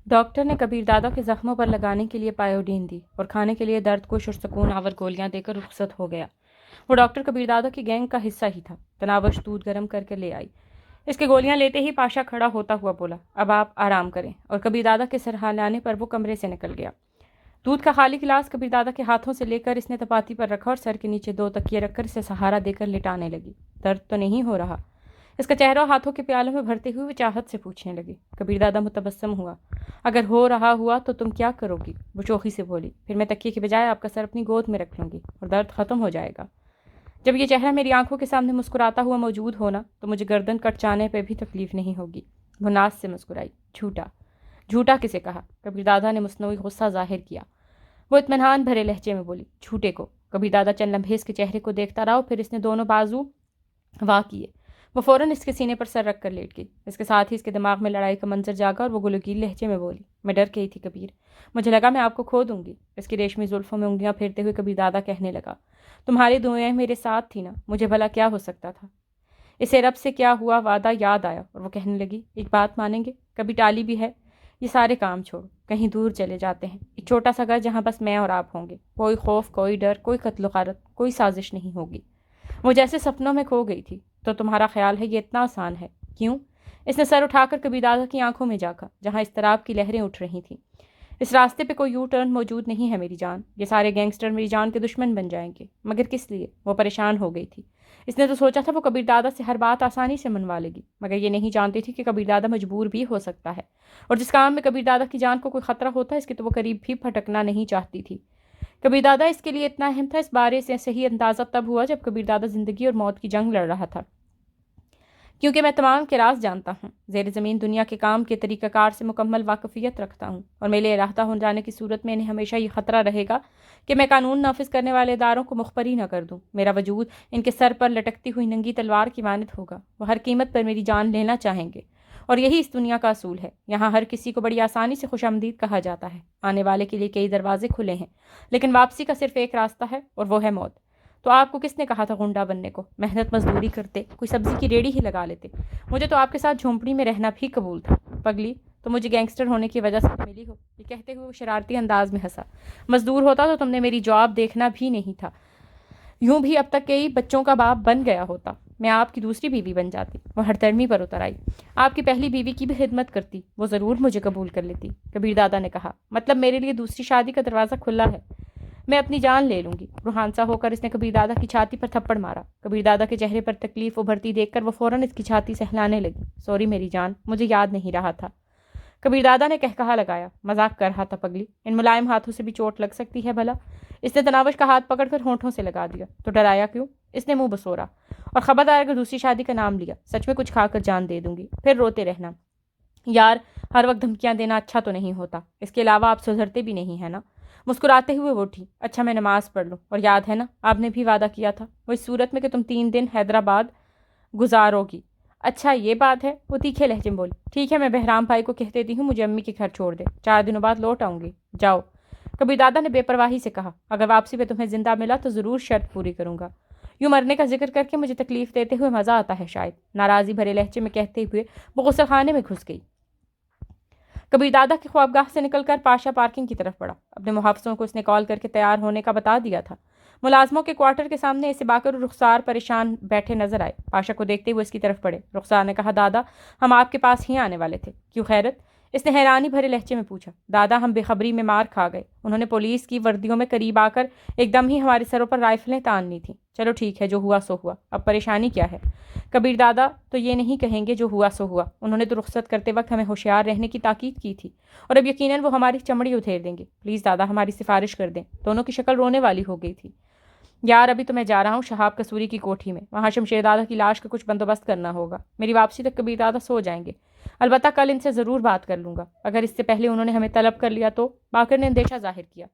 Doctor نے کبیر دادا کے زخموں پر لگانے کے لیے پایوڈین دی اور کھانے کے لیے درد کش اور سکون آور گولیاں دے کر رخصت ہو گیا۔ وہ ڈاکٹر کبیر دادا کی گینگ کا حصہ ہی تھا۔ تناوش دودھ گرم کر کے لے آئی۔ اس کے گولیاں لیتے ہی پاشا کھڑا ہوتا ہوا بولا، اب آپ آرام کریں، اور کبیر دادا کے سرہلانے پر وہ کمرے سے نکل گیا۔ دودھ کا خالی گلاس کبیر دادا کے ہاتھوں سے لے کر اس نے تپاتی پر رکھا اور سر کے نیچے 2 تکیے رکھ کر اسے سہارا دے کر لٹانے لگی۔ درد تو نہیں ہو رہا؟ اس کا چہرہ ہاتھوں کے پیالوں میں بھرتے ہوئے وہ چاہت سے پوچھنے لگی۔ کبیر دادا متبسم ہوا۔ اگر ہو رہا ہوا تو تم کیا کرو گی؟ وہ شوخی سے بولی، پھر میں تکیے کے بجائے آپ کا سر اپنی گود میں رکھ لوں گی اور درد ختم ہو جائے گا۔ جب یہ چہرہ میری آنکھوں کے سامنے مسکراتا ہوا موجود ہونا تو مجھے گردن کٹ جانے پہ بھی تکلیف نہیں ہوگی۔ وہ ناز سے مسکرائی۔ جھوٹا؟ جھوٹا کسے کہا؟ کبیر دادا نے مصنوعی غصہ ظاہر کیا۔ وہ اطمینان بھرے لہجے میں بولی، جھوٹے کو۔ کبیر دادا چند لمحے اس کے چہرے کو دیکھتا رہا، پھر اس نے دونوں بازو واہ کیے۔ وہ فوراً اس کے سینے پر سر رکھ کر لیٹ گئی۔ اس کے ساتھ ہی اس کے دماغ میں لڑائی کا منظر جاگا اور وہ گلوگیل لہجے میں بولی، میں ڈر گئی تھی کبیر، مجھے لگا میں آپ کو کھو دوں گی۔ اس کی ریشمی زلفوں میں انگلیاں پھیرتے ہوئے کبیر دادا کہنے لگا، تمہاری دعائیں میرے ساتھ تھی نا، مجھے بھلا کیا ہو سکتا تھا؟ اسے رب سے کیا ہوا وعدہ یاد آیا اور وہ کہنے لگی، ایک بات مانیں گے؟ کبھی ٹالی بھی ہے؟ یہ سارے کام چھوڑو، کہیں دور چلے جاتے ہیں، ایک چھوٹا سا گھر جہاں بس میں اور آپ ہوں گے، کوئی خوف، کوئی ڈر، کوئی قتل و غارت، کوئی سازش نہیں ہوگی۔ وہ جیسے سپنوں میں کھو گئی تھی۔ تو تمہارا خیال ہے یہ اتنا آسان ہے؟ کیوں؟ اس نے سر اٹھا کر کبیر دادا کی آنکھوں میں جھانکا جہاں اضطراب کی لہریں اٹھ رہی تھیں۔ اس راستے پہ کوئی یو ٹرن موجود نہیں ہے میری جان، یہ سارے گینگسٹر میری جان کے دشمن بن جائیں گے، مگر کس لیے؟ وہ پریشان ہو گئی تھی۔ اس نے تو سوچا تھا وہ کبیر دادا سے ہر بات آسانی سے منوا لے گی، مگر یہ نہیں جانتی تھی کہ کبیر دادا مجبور بھی ہو سکتا ہے، اور جس کام میں کبیر دادا کی جان کو کوئی خطرہ ہوتا ہے اس کے تو وہ قریب بھی پھٹکنا نہیں چاہتی تھی۔ کبیر دادا اس کے لیے اتنا اہم تھا، اس بارے سے صحیح اندازہ تب ہوا جب کبیر دادا زندگی اور موت کی جنگ لڑ رہا تھا۔ کیونکہ میں تمام کے راز جانتا ہوں، زیر زمین دنیا کے کام کے طریقہ کار سے مکمل واقفیت رکھتا ہوں، اور میرے اراحتہ ہو جانے کی صورت میں انہیں ہمیشہ یہ خطرہ رہے گا کہ میں قانون نافذ کرنے والے اداروں کو مخبری نہ کر دوں۔ میرا وجود ان کے سر پر لٹکتی ہوئی ننگی تلوار کی مانند ہوگا، وہ ہر قیمت پر میری جان لینا چاہیں گے، اور یہی اس دنیا کا اصول ہے۔ یہاں ہر کسی کو بڑی آسانی سے خوش آمدید کہا جاتا ہے، آنے والے کے لیے کئی دروازے کھلے ہیں، لیکن واپسی کا صرف ایک راستہ ہے، اور وہ ہے موت۔ تو آپ کو کس نے کہا تھا غنڈہ بننے کو؟ محنت مزدوری کرتے، کوئی سبزی کی ریڑھی ہی لگا لیتے، مجھے تو آپ کے ساتھ جھونپڑی میں رہنا بھی قبول تھا۔ پگلی، تو مجھے گینگسٹر ہونے کی وجہ سے ملی ہو؟ یہ کہتے ہوئے وہ شرارتی انداز میں ہنسا۔ مزدور ہوتا تو تم نے میری جاب دیکھنا بھی نہیں تھا، یوں بھی اب تک کئی بچوں کا باپ بن گیا ہوتا، میں آپ کی دوسری بیوی بن جاتی۔ وہ ہڑترمی پر اتر آئی۔ آپ کی پہلی بیوی کی بھی خدمت کرتی، وہ ضرور مجھے قبول کر لیتی۔ کبیر دادا نے کہا، مطلب میرے لیے دوسری شادی کا دروازہ کھلا ہے؟ میں اپنی جان لے لوں گی۔ روحان سا ہو کر اس نے کبیر دادا کی چھاتی پر تھپڑ مارا۔ کبیر دادا کے چہرے پر تکلیف ابھرتی دیکھ کر وہ فوراً اس کی چھاتی سہلانے لگی۔ سوری میری جان، مجھے یاد نہیں رہا تھا۔ کبیر دادا نے کہا لگایا، مذاق کر رہا تھا پگلی، ان ملائم ہاتھوں سے بھی چوٹ لگ سکتی ہے بھلا۔ اس نے تناوش کا ہاتھ پکڑ کر ہونٹوں سے لگا دیا۔ تو ڈرایا کیوں؟ اس نے منہ بسورا، اور خبردار اگر دوسری شادی کا نام لیا، سچ میں کچھ کھا کر جان دے دوں گی، پھر روتے رہنا۔ یار، ہر وقت دھمکیاں دینا اچھا تو نہیں ہوتا، اس کے علاوہ آپ سدھرتے بھی نہیں ہیں نا۔ مسکراتے ہوئے وہ اٹھی۔ اچھا میں نماز پڑھ لوں، اور یاد ہے نا آپ نے بھی وعدہ کیا تھا، وہ اس صورت میں کہ تم 3 دن حیدرآباد گزارو گی۔ اچھا یہ بات ہے، وہ تیکھے لہجے میں بولی۔ ٹھیک ہے، میں بہرام بھائی کو کہہ دیتی ہوں مجھے امی کے گھر چھوڑ دے، 4 دنوں بعد لوٹ آؤں گی، جاؤ۔ کبیر دادا نے بے پرواہی سے کہا، اگر واپسی پہ تمہیں زندہ ملا تو ضرور شرط پوری کروں گا۔ یوں مرنے کا ذکر کر کے مجھے تکلیف دیتے ہوئے مزہ آتا ہے شاید، ناراضی بھرے لہجے میں کہتے ہوئے وہ غسل خانے میں گھس گئی۔ کبیر دادا کی خوابگاہ سے نکل کر پاشا پارکنگ کی طرف بڑھا۔ اپنے محافظوں کو اس نے کال کر کے تیار ہونے کا بتا دیا تھا۔ ملازموں کے کوارٹر کے سامنے اسے باکر اور رخسار پریشان بیٹھے نظر آئے۔ پاشا کو دیکھتے ہوئے اس کی طرف بڑھے۔ رخسار نے کہا، دادا ہم آپ کے پاس ہی آنے والے تھے۔ کیوں خیرت؟ اس نے حیرانی بھرے لہجے میں پوچھا۔ دادا ہم بے خبری میں مار کھا گئے، انہوں نے پولیس کی وردیوں میں قریب آ کر ایک دم ہی ہمارے سروں پر رائفلیں تان لی تھیں۔ چلو ٹھیک ہے، جو ہوا سو ہوا، اب پریشانی کیا ہے؟ کبیر دادا تو یہ نہیں کہیں گے جو ہوا سو ہوا، انہوں نے تو رخصت کرتے وقت ہمیں ہوشیار رہنے کی تاکید کی تھی، اور اب یقیناً وہ ہماری چمڑی ادھیر دیں گے۔ پلیز دادا ہماری سفارش کر دیں۔ دونوں کی شکل رونے والی ہو گئی تھی۔ یار ابھی تو میں جا رہا ہوں شہاب کسوری کی کوٹھی میں، وہاں شمشیر دادا کی لاش کا کچھ بندوبست کرنا ہوگا۔ میری واپسی تک کبیر دادا سو جائیں گے، البتہ کل ان سے ضرور بات کر لوں گا، اگر اس سے پہلے انہوں نے ہمیں طلب کر لیا تو۔ باکر نے اندیشہ ظاہر کیا۔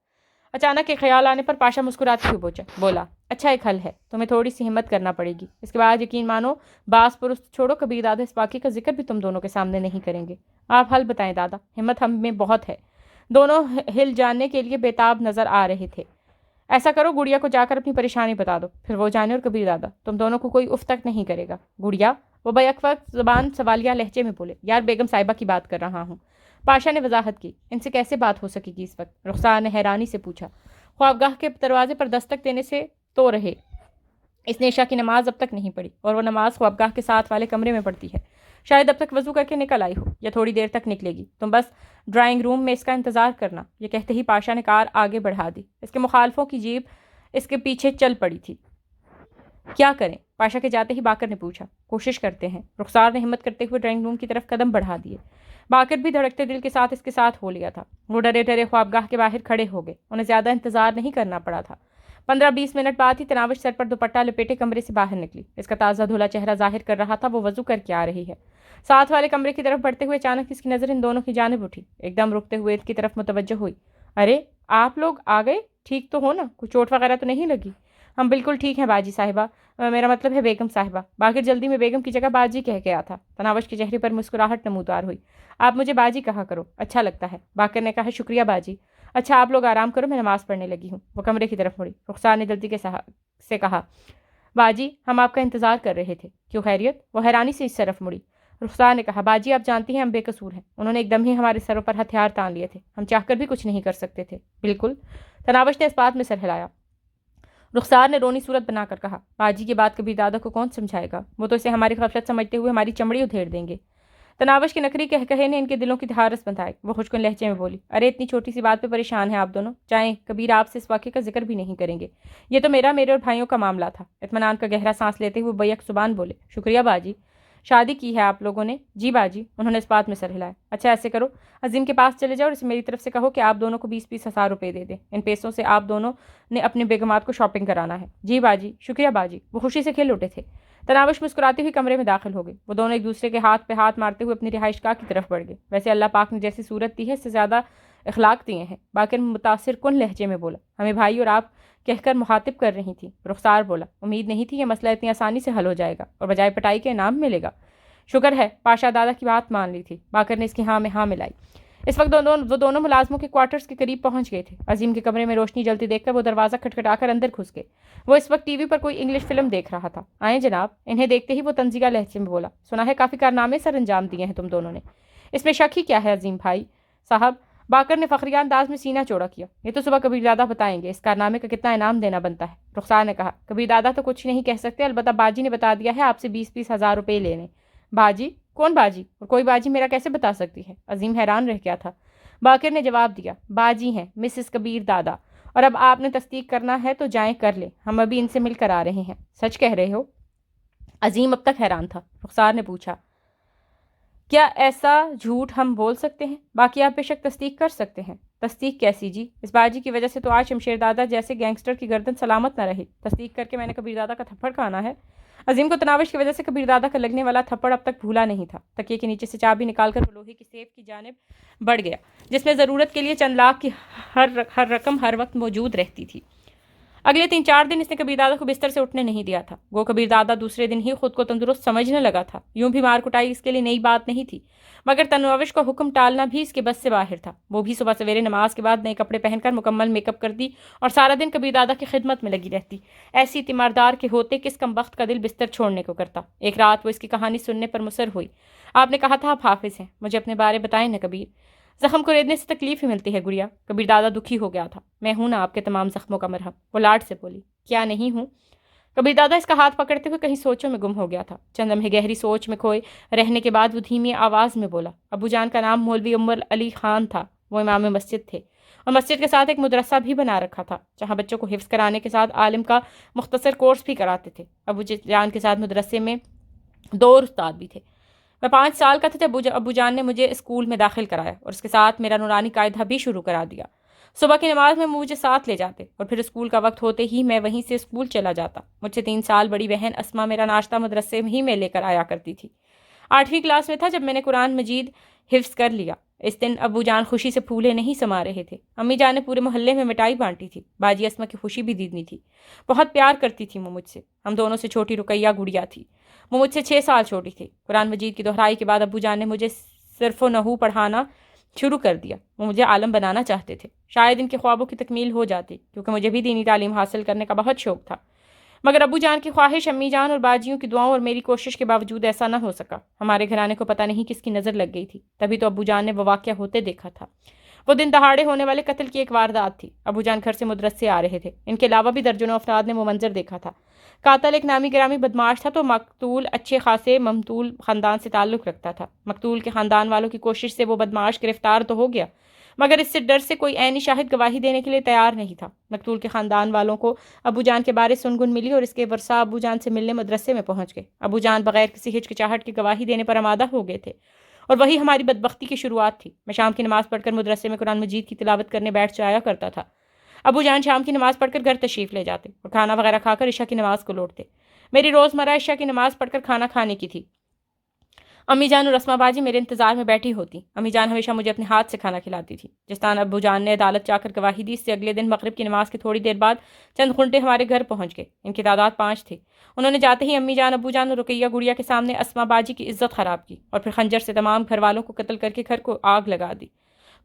اچانک ایک خیال آنے پر پاشا مسکراتے ہوئے بولا، اچھا ایک حل ہے، تمہیں تھوڑی سی ہمت کرنا پڑے گی، اس کے بعد یقین مانو باس پرست چھوڑو، کبیر دادا اس واقعے کا ذکر بھی تم دونوں کے سامنے نہیں کریں گے۔ آپ حل بتائیں دادا، ہمت ہم میں بہت ہے۔ دونوں ہل جاننے کے لیے بےتاب نظر آ رہے تھے۔ ایسا کرو گڑیا کو جا کر اپنی پریشانی بتا دو، پھر وہ جانے، اور کبیر دادا تم دونوں کو کوئی اف تک نہیں کرے گا۔ گڑیا؟ وہ بیک وقت زبان سوالیہ لہجے میں بولے، یار بیگم صاحبہ کی بات کر رہا ہوں۔ پاشا نے وضاحت کی، ان سے کیسے بات ہو سکے گی اس وقت؟ رخسار نے حیرانی سے پوچھا۔ خوابگاہ کے دروازے پر دستک دینے سے تو رہے، اس نے عشاء کی نماز اب تک نہیں پڑھی، اور وہ نماز خوابگاہ کے ساتھ والے کمرے میں پڑھتی ہے۔ شاید اب تک وضو کر کے نکل آئی ہو، یا تھوڑی دیر تک نکلے گی۔ تم بس ڈرائنگ روم میں اس کا انتظار کرنا۔ یہ کہتے ہی پاشا نے کار آگے بڑھا دی۔ اس کے مخالفوں کی جیب اس کے پیچھے چل پڑی تھی۔ کیا کریں؟ پاشا کے جاتے ہی باقر نے پوچھا۔ کوشش کرتے ہیں۔ رخسار نے ہمت کرتے ہوئے ڈرائنگ روم کی طرف قدم بڑھا دیے۔ باقر بھی دھڑکتے دل کے ساتھ اس کے ساتھ ہو لیا تھا۔ وہ ڈرے ڈرے خوابگاہ کے باہر کھڑے ہو گئے۔ انہیں زیادہ انتظار نہیں کرنا پڑا تھا۔ 15-20 منٹ بعد ہی تناوش سر پر دوپٹہ لپیٹے کمرے سے باہر نکلی۔ اس کا تازہ دھلا چہرہ ظاہر کر رہا تھا وہ وضو کر کے آ رہی ہے۔ ساتھ والے کمرے کی طرف بڑھتے ہوئے اچانک اس کی نظر ان دونوں کی جانب اٹھی۔ ایک دم رکتے ہوئے ان کی طرف متوجہ ہوئی۔ ارے آپ لوگ آ گئے؟ ٹھیک تو ہو نا؟ کوئی چوٹ وغیرہ تو نہیں لگی؟ ہم بالکل ٹھیک ہیں باجی صاحبہ، میرا مطلب ہے بیگم صاحبہ۔ باقر جلدی میں بیگم کی جگہ باجی کہہ گیا تھا۔ تناوش کے چہرے پر مسکراہٹ نمودار ہوئی۔ آپ مجھے باجی کہا کرو، اچھا لگتا ہے۔ باقر نے کہا، شکریہ باجی۔ اچھا آپ لوگ آرام کرو، میں نماز پڑھنے لگی ہوں۔ وہ کمرے کی طرف مڑی۔ رخسار نے جلدی سے کہا، باجی ہم آپ کا انتظار کر رہے تھے، کیوں خیریت؟ وہ حیرانی سے اس طرف مڑی۔ رخسار نے کہا، باجی آپ جانتی ہیں ہم بے قصور ہیں، انہوں نے ایک دم ہی ہمارے سروں پر ہتھیار تان لیے تھے، ہم چاہ کر بھی کچھ نہیں کر سکتے تھے۔ بالکل۔ تناوش نے اس بات میں سر ہلایا۔ رخسار نے رونی صورت بنا کر کہا، باجی کی بات کبیر دادا کو کون سمجھائے گا؟ وہ تو اسے ہماری غفلت سمجھتے ہوئے ہماری چمڑی ادھیڑ دیں گے۔ تناوش کے نکری کہے نے ان کے دلوں کی دھارس بندھائی۔ وہ خوشکن لہجے میں بولی، ارے اتنی چھوٹی سی بات پہ پریشان ہیں آپ دونوں؟ چاہیں کبیر آپ سے اس واقعے کا ذکر بھی نہیں کریں گے، یہ تو میرے اور بھائیوں کا معاملہ تھا۔ اطمینان کا گہرا سانس لیتے ہوئے بیک زبان بولے، شکریہ باجی۔ شادی کی ہے آپ لوگوں نے؟ جی باجی۔ انہوں نے اس بات میں سر ہلایا۔ اچھا ایسے کرو، عظیم کے پاس چلے جاؤ اور اسے میری طرف سے کہو کہ آپ دونوں کو 20-20 ہزار روپے دے دیں، ان پیسوں سے آپ دونوں نے اپنے بیگمات کو شاپنگ کرانا ہے۔ جی باجی، شکریہ باجی۔ وہ خوشی سے کھل اٹھے تھے۔ تناوش مسکراتے ہوئے کمرے میں داخل ہو گئے۔ وہ دونوں ایک دوسرے کے ہاتھ پہ ہاتھ مارتے ہوئے اپنی رہائش گاہ کی طرف بڑھ گئے۔ ویسے اللہ پاک نے جیسی صورت دی ہے اس سے زیادہ اخلاق دیے ہیں، باقر متاثر کن لہجے میں بولا۔ ہمیں بھائی اور آپ کہہ کر مخاطب کر رہی تھی۔ رخسار بولا، امید نہیں تھی یہ مسئلہ اتنی آسانی سے حل ہو جائے گا اور بجائے پٹائی کے انعام ملے گا۔ شکر ہے پاشا دادا کی بات مان لی تھی۔ باقر نے اس کی ہاں میں ہاں ملائی۔ اس وقت وہ دونوں ملازموں کے کوارٹرز کے قریب پہنچ گئے تھے۔ عظیم کے کمرے میں روشنی جلتی دیکھ کر وہ دروازہ کھٹکھٹا کر اندر گھس گئے۔ وہ اس وقت ٹی وی پر کوئی انگلش فلم دیکھ رہا تھا۔ آئیں جناب۔ انہیں دیکھتے ہی وہ طنزیہ لہجے میں بولا، سنا ہے کافی کارنامے سر انجام دیے ہیں تم دونوں نے، اس میں شک ہی کیا ہے عظیم بھائی صاحب؟ باقر نے فخریہ انداز میں سینہ چوڑا کیا۔ یہ تو صبح کبیر دادا بتائیں گے اس کارنامے کا کتنا انعام دینا بنتا ہے۔ رخسار نے کہا، کبیر دادا تو کچھ نہیں کہہ سکتے، البتہ باجی نے بتا دیا ہے آپ سے 20-20 ہزار روپے لینے۔ باجی؟ کون باجی؟ اور کوئی باجی میرا کیسے بتا سکتی ہے؟ عظیم حیران رہ گیا تھا۔ باقر نے جواب دیا، باجی ہیں مسز کبیر دادا، اور اب آپ نے تصدیق کرنا ہے تو جائیں کر لیں، ہم ابھی ان سے مل کر آ رہے ہیں۔ سچ کہہ رہے ہو؟ عظیم اب تک حیران تھا۔ رخسار نے پوچھا، کیا ایسا جھوٹ ہم بول سکتے ہیں؟ باقی آپ بے شک تصدیق کر سکتے ہیں۔ تصدیق کیسی جی؟ اس باجی کی وجہ سے تو آج شمشیر دادا جیسے گینگسٹر کی گردن سلامت نہ رہی۔ تصدیق کر کے میں نے کبیر دادا کا تھپڑ کھانا ہے؟ عظیم کو تناوش کی وجہ سے کبیر دادا کا لگنے والا تھپڑ اب تک بھولا نہیں تھا۔ تکیے کے نیچے سے چابی نکال کر وہ لوہے کی سیف کی جانب بڑھ گیا، جس میں ضرورت کے لیے چند لاکھ کی ہر رقم ہر وقت موجود رہتی تھی۔ اگلے 3-4 دن اس نے کبیر دادا کو بستر سے اٹھنے نہیں دیا تھا۔ وہ کبیر دادا دوسرے دن ہی خود کو تندرست سمجھنے لگا تھا۔ یوں بھی مار کٹائی اس کے لیے نئی بات نہیں تھی، مگر تناوش کو حکم ٹالنا بھی اس کے بس سے باہر تھا۔ وہ بھی صبح سویرے نماز کے بعد نئے کپڑے پہن کر مکمل میک اپ کرتی اور سارا دن کبیر دادا کی خدمت میں لگی رہتی۔ ایسی تیماردار کے ہوتے کس کمبخت کا دل بستر چھوڑنے کو کرتا۔ ایک رات وہ اس کی کہانی سننے پر مصر ہوئی۔ آپ نے کہا تھا آپ حافظ ہیں، مجھے اپنے بارے بتائیں نا کبیر۔ زخم کو ریدنے سے تکلیف ہی ملتی ہے گڑیا۔ کبیر دادا دکھی ہو گیا تھا۔ میں ہوں نا آپ کے تمام زخموں کا مرہم، وہ لاڈ سے بولی۔ کیا نہیں ہوں؟ کبیر دادا اس کا ہاتھ پکڑتے ہوئے کہیں سوچوں میں گم ہو گیا تھا۔ چند لمحے گہری سوچ میں کھوئے رہنے کے بعد وہ دھیمی آواز میں بولا، ابو جان کا نام مولوی عمر علی خان تھا، وہ امام مسجد تھے، اور مسجد کے ساتھ ایک مدرسہ بھی بنا رکھا تھا جہاں بچوں کو حفظ کرانے کے ساتھ عالم کا مختصر کورس بھی کراتے تھے۔ ابو جان کے ساتھ مدرسے میں 2 استاد بھی تھے۔ میں 5 سال کا تھا جب ابو جان نے مجھے اسکول میں داخل کرایا اور اس کے ساتھ میرا نورانی قاعدہ بھی شروع کرا دیا۔ صبح کی نماز میں مجھے ساتھ لے جاتے اور پھر اسکول کا وقت ہوتے ہی میں وہیں سے اسکول چلا جاتا۔ مجھ سے 3 سال بڑی بہن اسما میرا ناشتہ مدرسے ہی میں لے کر آیا کرتی تھی۔ 8ویں کلاس میں تھا جب میں نے قرآن مجید حفظ کر لیا۔ اس دن ابو جان خوشی سے پھولے نہیں سما رہے تھے۔ امی جان نے پورے محلے میں مٹائی بانٹی تھی۔ باجی اسما کی خوشی بھی دیدنی تھی۔ بہت پیار کرتی تھی وہ مجھ سے۔ ہم دونوں سے چھوٹی رقیہ گڑیا تھی، وہ مجھ سے 6 سال چھوٹی تھی۔ قرآن مجید کی دہرائی کے بعد ابو جان نے مجھے صرف و نحو پڑھانا شروع کر دیا۔ وہ مجھے عالم بنانا چاہتے تھے۔ شاید ان کے خوابوں کی تکمیل ہو جاتی، کیونکہ مجھے بھی دینی تعلیم حاصل کرنے کا بہت شوق تھا۔ مگر ابو جان کی خواہش، امی جان اور باجیوں کی دعاؤں اور میری کوشش کے باوجود ایسا نہ ہو سکا۔ ہمارے گھرانے کو پتہ نہیں کس کی نظر لگ گئی تھی، تبھی تو ابو جان نے وہ واقعہ ہوتے دیکھا تھا۔ وہ دن دہاڑے ہونے والے قتل کی ایک واردات تھی۔ ابو جان گھر سے مدرسے سے آ رہے تھے۔ ان کے علاوہ بھی درجنوں افراد نے وہ منظر دیکھا تھا۔ قاتل ایک نامی گرامی بدماش تھا تو مقتول اچھے خاصے ممتول خاندان سے تعلق رکھتا تھا۔ مقتول کے خاندان والوں کی کوشش سے وہ بدماش گرفتار تو ہو گیا، مگر اس سے ڈر سے کوئی عینی شاہد گواہی دینے کے لیے تیار نہیں تھا۔ مقتول کے خاندان والوں کو ابو جان کے بارے سنگن ملی اور اس کے ورثاء ابو جان سے ملنے مدرسے میں پہنچ گئے۔ ابو جان بغیر کسی ہچکچاہٹ کی گواہی دینے پر آمادہ ہو گئے تھے، اور وہی ہماری بدبختی کی شروعات تھی۔ میں شام کی نماز پڑھ کر مدرسے میں قرآن مجید کی تلاوت کرنے بیٹھ جایا کرتا تھا۔ ابو جان شام کی نماز پڑھ کر گھر تشریف لے جاتے اور کھانا وغیرہ کھا کر عشاء کی نماز کو لوٹتے۔ میری روزمرہ عشاء کی نماز پڑھ کر کھانا کھانے کی تھی۔ امی جان اور اسما باجی میرے انتظار میں بیٹھی ہوتی۔ امی جان ہمیشہ مجھے اپنے ہاتھ سے کھانا کھلاتی تھی۔ جس طرح ابو جان نے عدالت جا کر گواہی دی، اس سے اگلے دن مغرب کی نماز کی تھوڑی دیر بعد چند خنٹے ہمارے گھر پہنچ گئے۔ ان کی تعداد 5 تھی۔ انہوں نے جاتے ہی امی جان، ابو جان اور رقیہ گڑیا کے سامنے اسما باجی کی عزت خراب کی اور پھر خنجر سے تمام گھر والوں کو قتل کر کے گھر کو آگ لگا دی۔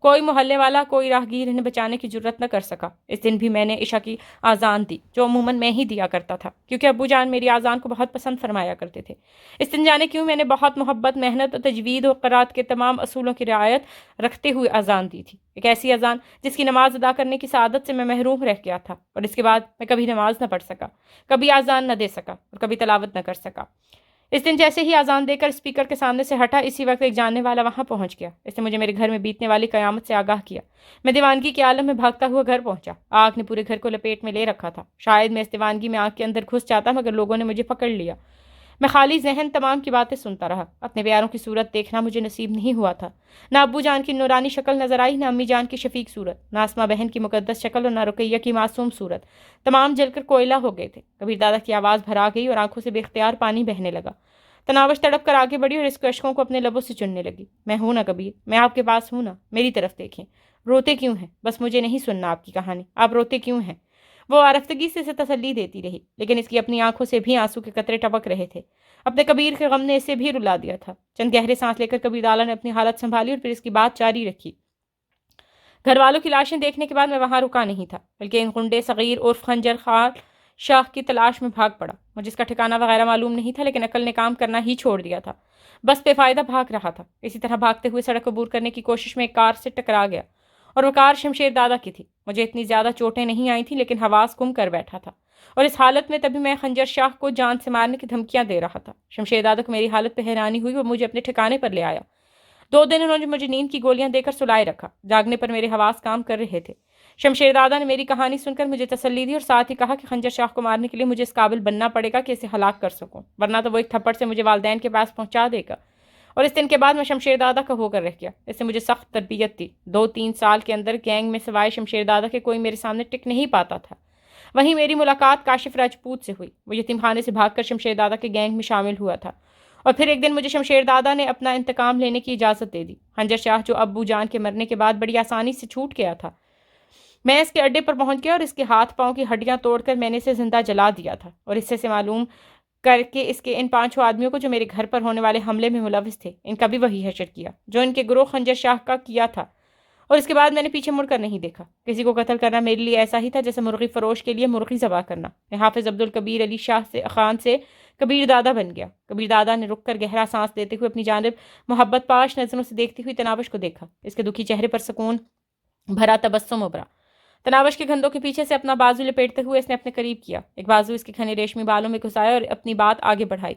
کوئی محلے والا، کوئی راہگیر انہیں بچانے کی جرت نہ کر سکا۔ اس دن بھی میں نے عشاء کی آذان دی، جو عموماً میں ہی دیا کرتا تھا، کیونکہ ابو جان میری آذان کو بہت پسند فرمایا کرتے تھے۔ اس دن جانے کیوں میں نے بہت محبت، محنت اور تجوید و قرات کے تمام اصولوں کی رعایت رکھتے ہوئے آذان دی تھی۔ ایک ایسی آذان جس کی نماز ادا کرنے کی سعادت سے میں محروم رہ گیا تھا، اور اس کے بعد میں کبھی نماز نہ پڑھ سکا، کبھی آذان نہ دے سکا اور کبھی تلاوت نہ کر سکا۔ اس دن جیسے ہی آذان دے کر اسپیکر کے سامنے سے ہٹا، اسی وقت ایک جاننے والا وہاں پہنچ گیا۔ اس نے مجھے میرے گھر میں بیتنے والی قیامت سے آگاہ کیا۔ میں دیوانگی کے عالم میں بھاگتا ہوا گھر پہنچا۔ آگ نے پورے گھر کو لپیٹ میں لے رکھا تھا۔ شاید میں اس دیوانگی میں آگ کے اندر گھس جاتا، مگر لوگوں نے مجھے پکڑ لیا۔ میں خالی ذہن تمام کی باتیں سنتا رہا۔ اپنے پیاروں کی صورت دیکھنا مجھے نصیب نہیں ہوا تھا۔ نہ ابو جان کی نورانی شکل نظر آئی، نہ امی جان کی شفیق صورت، نہ اسما بہن کی مقدس شکل اور نہ رقیہ کی معصوم صورت۔ تمام جل کر کوئلہ ہو گئے تھے۔ کبیر دادا کی آواز بھرا گئی اور آنکھوں سے بے اختیار پانی بہنے لگا۔ تناوش تڑپ کر آگے بڑھی اور اس کے اشکوں کو اپنے لبوں سے چننے لگی۔ میں ہوں نا کبیر، میں آپ کے پاس ہوں نا، میری طرف دیکھیں۔ روتے کیوں ہیں؟ بس مجھے نہیں سننا آپ کی کہانی، آپ روتے کیوں ہیں؟ وہ آرفتگی سے اسے تسلی دیتی رہی، لیکن اس کی اپنی آنکھوں سے بھی آنسو کے قطرے ٹپک رہے تھے۔ اپنے کبیر کے غم نے اسے بھی رلا دیا تھا۔ چند گہرے سانس لے کر کبیر دادا نے اپنی حالت سنبھالی اور پھر اس کی بات جاری رکھی۔ گھر والوں کی لاشیں دیکھنے کے بعد میں وہاں رکا نہیں تھا، بلکہ ان غنڈے صغیر عرف خنجر خان شاہ کی تلاش میں بھاگ پڑا۔ مجھے اس کا ٹھکانہ وغیرہ معلوم نہیں تھا، لیکن عقل نے کام کرنا ہی چھوڑ دیا تھا۔ بس بے فائدہ بھاگ رہا تھا۔ اسی طرح بھاگتے ہوئے سڑک عبور کرنے کی کوشش میں ایک کار سے ٹکرا گیا، اور وہ کار شمشیر دادا کی تھی۔ مجھے اتنی زیادہ چوٹیں نہیں آئی تھیں، لیکن حواس گم کر بیٹھا تھا، اور اس حالت میں تبھی میں خنجر شاہ کو جان سے مارنے کی دھمکیاں دے رہا تھا۔ شمشیر دادا کو میری حالت پہ حیرانی ہوئی، وہ مجھے اپنے ٹھکانے پر لے آیا۔ 2 دن انہوں نے مجھے نیند کی گولیاں دے کر سلائے رکھا۔ جاگنے پر میرے حواس کام کر رہے تھے۔ شمشیر دادا نے میری کہانی سن کر مجھے تسلی دی اور ساتھ ہی کہا کہ خنجر شاہ کو مارنے کے لیے مجھے اس قابل بننا پڑے گا کہ اسے ہلاک کر سکوں، ورنہ تو وہ ایک تھپڑ سے مجھے والدین کے پاس پہنچا دے گا۔ اور اس دن کے بعد میں شمشیر دادا کا ہو کر رہ گیا۔ اس نے مجھے سخت تربیت دی۔ 2-3 سال کے اندر گینگ میں سوائے شمشیر دادا کے کوئی میرے سامنے ٹک نہیں پاتا تھا۔ وہیں میری ملاقات کاشف راجپوت سے ہوئی۔ وہ یتیم خانے سے بھاگ کر شمشیر دادا کے گینگ میں شامل ہوا تھا، اور پھر ایک دن مجھے شمشیر دادا نے اپنا انتقام لینے کی اجازت دے دی۔ خنجر شاہ جو ابو جان کے مرنے کے بعد بڑی آسانی سے چھوٹ گیا تھا، میں اس کے اڈے پر پہنچ گیا اور اس کے ہاتھ پاؤں کی ہڈیاں توڑ کر میں نے اسے زندہ جلا دیا تھا، اور حصے سے معلوم کر کے اس کے ان 5 آدمیوں کو جو میرے گھر پر ہونے والے حملے میں ملوث تھے، ان کا بھی وہی حشر کیا جو ان کے گروہ خنجر شاہ کا کیا تھا۔ اور اس کے بعد میں نے پیچھے مڑ کر نہیں دیکھا۔ کسی کو قتل کرنا میرے لیے ایسا ہی تھا جیسے مرغی فروش کے لیے مرغی ذبح کرنا۔ میں حافظ عبدالکبیر علی شاہ خان سے کبیر دادا بن گیا۔ کبیر دادا نے رک کر گہرا سانس لیتے ہوئے اپنی جانب محبت پاش نظروں سے دیکھتی ہوئی تناوش کو دیکھا۔ اس کے دکھی چہرے پر سکون بھرا تبسم ابھرا۔ تناوش کے گھندوں کے پیچھے سے اپنا بازو لپیٹتے ہوئے اس نے اپنے قریب کیا، ایک بازو اس کے گھنے ریشمی بالوں میں گھسایا اور اپنی بات آگے بڑھائی۔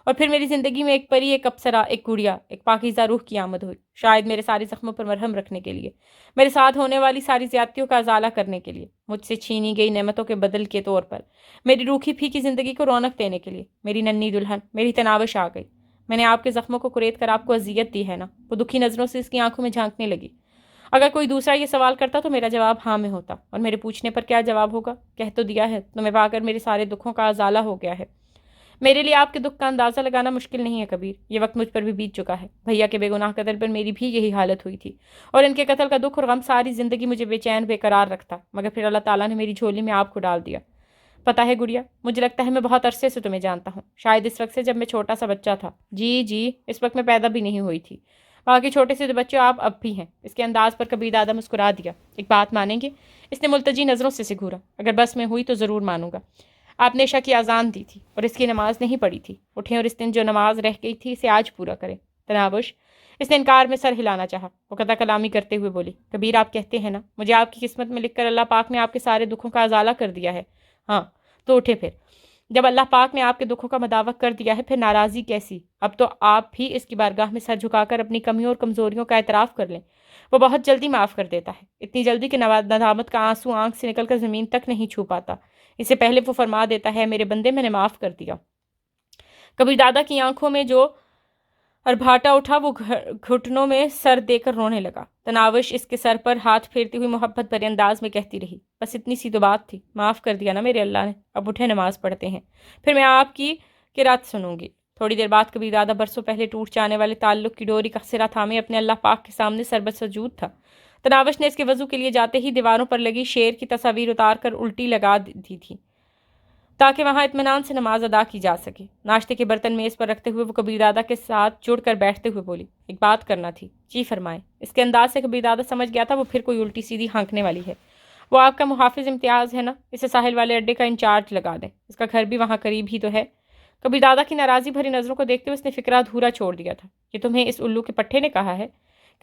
اور پھر میری زندگی میں ایک پری، ایک اپسرا، ایک گڑیا، ایک پاکیزہ روح کی آمد ہوئی، شاید میرے سارے زخموں پر مرہم رکھنے کے لیے، میرے ساتھ ہونے والی ساری زیادتیوں کا ازالہ کرنے کے لیے، مجھ سے چھینی گئی نعمتوں کے بدل کے طور پر، میری روکھی پھیکی زندگی کو رونق دینے کے لیے۔ میری ننھی دلہن، میری تناوش آ گئی۔ میں نے آپ کے زخموں کو کریت کر آپ کو اذیت دی ہے نا؟ وہ دکھی نظروں سے اس کی آنکھوں میں جھانکنے لگی۔ اگر کوئی دوسرا یہ سوال کرتا تو میرا جواب ہاں میں ہوتا، اور میرے پوچھنے پر کیا جواب ہوگا؟ کہہ تو دیا ہے، تمہیں پا کر میرے سارے دکھوں کا ازالہ ہو گیا ہے۔ میرے لیے آپ کے دکھ کا اندازہ لگانا مشکل نہیں ہے کبیر، یہ وقت مجھ پر بھی بیت چکا ہے۔ بھیا کے بے گناہ قتل پر میری بھی یہی حالت ہوئی تھی، اور ان کے قتل کا دکھ اور غم ساری زندگی مجھے بے چین بے قرار رکھتا، مگر پھر اللہ تعالیٰ نے میری جھولی میں آپ کو ڈال دیا۔ پتہ ہے گڑیا، مجھے لگتا ہے میں بہت عرصے سے تمہیں جانتا ہوں، شاید اس وقت سے جب میں چھوٹا سا بچہ تھا۔ جی، اس وقت میں پیدا بھی نہیں ہوئی تھی۔ باقی چھوٹے سے بچے آپ اب بھی ہیں۔ اس کے انداز پر کبیر دادا مسکرا دیا۔ ایک بات مانیں گے؟ اس نے ملتجی نظروں سے گھورا۔ اگر بس میں ہوئی تو ضرور مانوں گا۔ آپ نے عشاء کی اذان دی تھی اور اس کی نماز نہیں پڑھی تھی. اٹھیں اور اس دن جو نماز رہ گئی تھی اسے آج پورا کریں. تناوش. اس نے انکار میں سر ہلانا چاہا. وہ قطع کلامی کرتے ہوئے بولی, کبیر آپ کہتے ہیں نا مجھے آپ کی قسمت میں لکھ کر اللہ پاک نے آپ کے سارے دکھوں کا ازالہ کر دیا ہے. ہاں تو اٹھے پھر. جب اللہ پاک نے آپ کے دکھوں کا مداوع کر دیا ہے پھر ناراضی کیسی؟ اب تو آپ بھی اس کی بارگاہ میں سر جھکا کر اپنی کمیوں اور کمزوریوں کا اعتراف کر لیں. وہ بہت جلدی معاف کر دیتا ہے, اتنی جلدی کہ ندامت کا آنسو آنکھ سے نکل کر زمین تک نہیں چھو پاتا. اس سے پہلے وہ فرما دیتا ہے, میرے بندے میں نے معاف کر دیا. کبیر دادا کی آنکھوں میں جو بھاٹا اٹھا وہ گھٹنوں میں سر دے کر رونے لگا. تناوش اس کے سر پر ہاتھ پھیرتی ہوئی محبت بھرے انداز میں کہتی رہی, بس اتنی سی تو بات تھی, معاف کر دیا نا میرے اللہ نے. اب اٹھے نماز پڑھتے ہیں, پھر میں آپ کی قرات سنوں گی. تھوڑی دیر بعد کبیر دادا برسوں پہلے ٹوٹ جانے والے تعلق کی ڈوری کا سرا تھامے اپنے اللہ پاک کے سامنے سربت سجود تھا. تناوش نے اس کے وضو کے لیے جاتے ہی دیواروں پر لگی شیر کی تصاویر اتار کر الٹی لگا دی تھی تاکہ وہاں اطمینان سے نماز ادا کی جا سکے. ناشتے کے برتن میز پر رکھتے ہوئے وہ کبیر دادا کے ساتھ جڑ کر بیٹھتے ہوئے بولی, ایک بات کرنا تھی. جی فرمائیں. اس کے انداز سے کبیر دادا سمجھ گیا تھا وہ پھر کوئی الٹی سیدھی ہانکنے والی ہے. وہ آپ کا محافظ امتیاز ہے نا, اسے ساحل والے اڈے کا انچارج لگا دیں, اس کا گھر بھی وہاں قریب ہی تو ہے. کبیر دادا کی ناراضی بھری نظروں کو دیکھتے ہوئے اس نے فکرہ ادھورا چھوڑ دیا تھا. یہ تمہیں اس الو کے پٹھے نے کہا ہے؟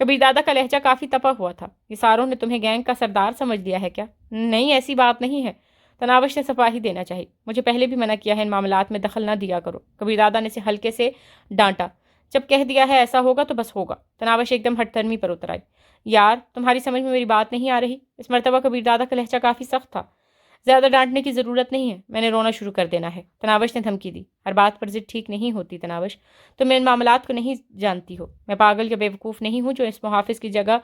کبیر دادا کا لہجہ کافی تپا ہوا تھا. یہ ساروں نے تمہیں گینگ کا سردار سمجھ لیا ہے کیا؟ نہیں ایسی بات نہیں ہے. تناوش نے صفائی دینا چاہی. مجھے پہلے بھی منع کیا ہے ان معاملات میں دخل نہ دیا کرو. کبیر دادا نے اسے ہلکے سے ڈانٹا. جب کہہ دیا ہے ایسا ہوگا تو بس ہوگا. تناوش ایک دم ہٹ درمی پر اتر آئی. یار تمہاری سمجھ میں میری بات نہیں آ رہی. اس مرتبہ کبیر دادا کا لہجہ کافی سخت تھا. زیادہ ڈانٹنے کی ضرورت نہیں ہے, میں نے رونا شروع کر دینا ہے. تناوش نے دھمکی دی. ہر بات پر ضد ٹھیک نہیں ہوتی تناوش. تم ان معاملات کو نہیں جانتی ہو. میں پاگل یا بیوقوف نہیں ہوں جو اس محافظ کی جگہ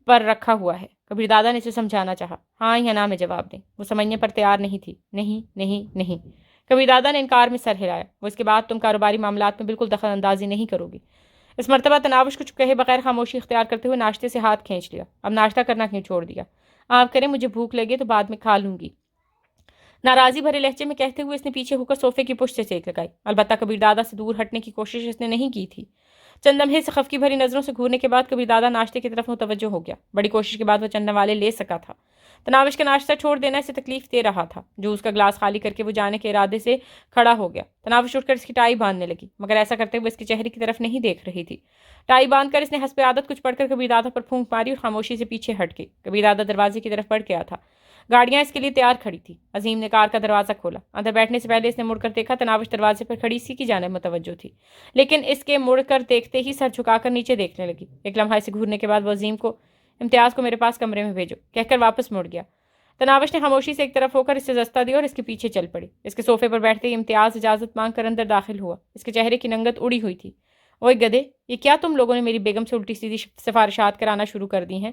پر رکھا ہوا ہے. کبیر دادا نے اسے سمجھانا چاہا. ہاں یا نہ میں جواب دیں. وہ سمجھنے پر تیار نہیں تھی. نہیں نہیں نہیں. کبیر دادا نے انکار میں سر ہلایا. وہ اس کے بعد تم کاروباری معاملات میں بالکل دخل اندازی نہیں کرو گی. اس مرتبہ تناوش کچھ کہے بغیر خاموشی اختیار کرتے ہوئے ناشتے سے ہاتھ کھینچ لیا. اب ناشتہ کرنا کیوں چھوڑ دیا؟ آپ کریں, مجھے بھوک لگے تو بعد میں کھا لوں گی. ناراضی بھرے لہجے میں کہتے ہوئے اس نے پیچھے ہو کر صوفے کی پشت سے سیک لگائی. البتہ کبیر دادا سے دور ہٹنے کی کوشش اس نے نہیں کی تھی. چند لمحے سے خفکی بھری نظروں سے گھورنے کے بعد کبیر دادا ناشتے کی طرف متوجہ ہو گیا. بڑی کوشش کے بعد وہ چند نوالے لے سکا تھا. تناوش کا ناشتہ چھوڑ دینا اسے تکلیف دے رہا تھا. جوس کا گلاس خالی کر کے وہ جانے کے ارادے سے کھڑا ہو گیا. تناوش اٹھ کر اس کی ٹائی باندھنے لگی, مگر ایسا کرتے ہوئے اس کے چہرے کی طرف نہیں دیکھ رہی تھی. ٹائی باندھ کر اس نے حسب عادت کچھ پڑھ کر کبیر دادا پر پھونک ماری اور خاموشی سے پیچھے ہٹ گئی. کبیر دادا دروازے کی طرف بڑھ گیا تھا. گاڑیاں اس کے لیے تیار کھڑی تھی. عظیم نے کار کا دروازہ کھولا. اندر بیٹھنے سے پہلے اس نے مڑ کر دیکھا. تناوش دروازے پر کھڑی سی کی جانب متوجہ تھی, لیکن اس کے مڑ کر دیکھتے ہی سر جھکا کر نیچے دیکھنے لگی. ایک لمحہ سے گھورنے کے بعد وہ عظیم کو, امتیاز کو میرے پاس کمرے میں بھیجو کہہ کر واپس مڑ گیا. تناوش نے خاموشی سے ایک طرف ہو کر اس سے زستہ دی اور اس کے پیچھے چل پڑی. اس کے صوفے پر بیٹھتے ہی امتیاز اجازت مانگ کر اندر داخل ہوا. اس کے چہرے کی ننگت اڑی ہوئی تھی. اوئے گدے, یہ کیا تم لوگوں نے میری بیگم سے الٹی سیدھی سفارشات کرانا شروع کر دی ہیں؟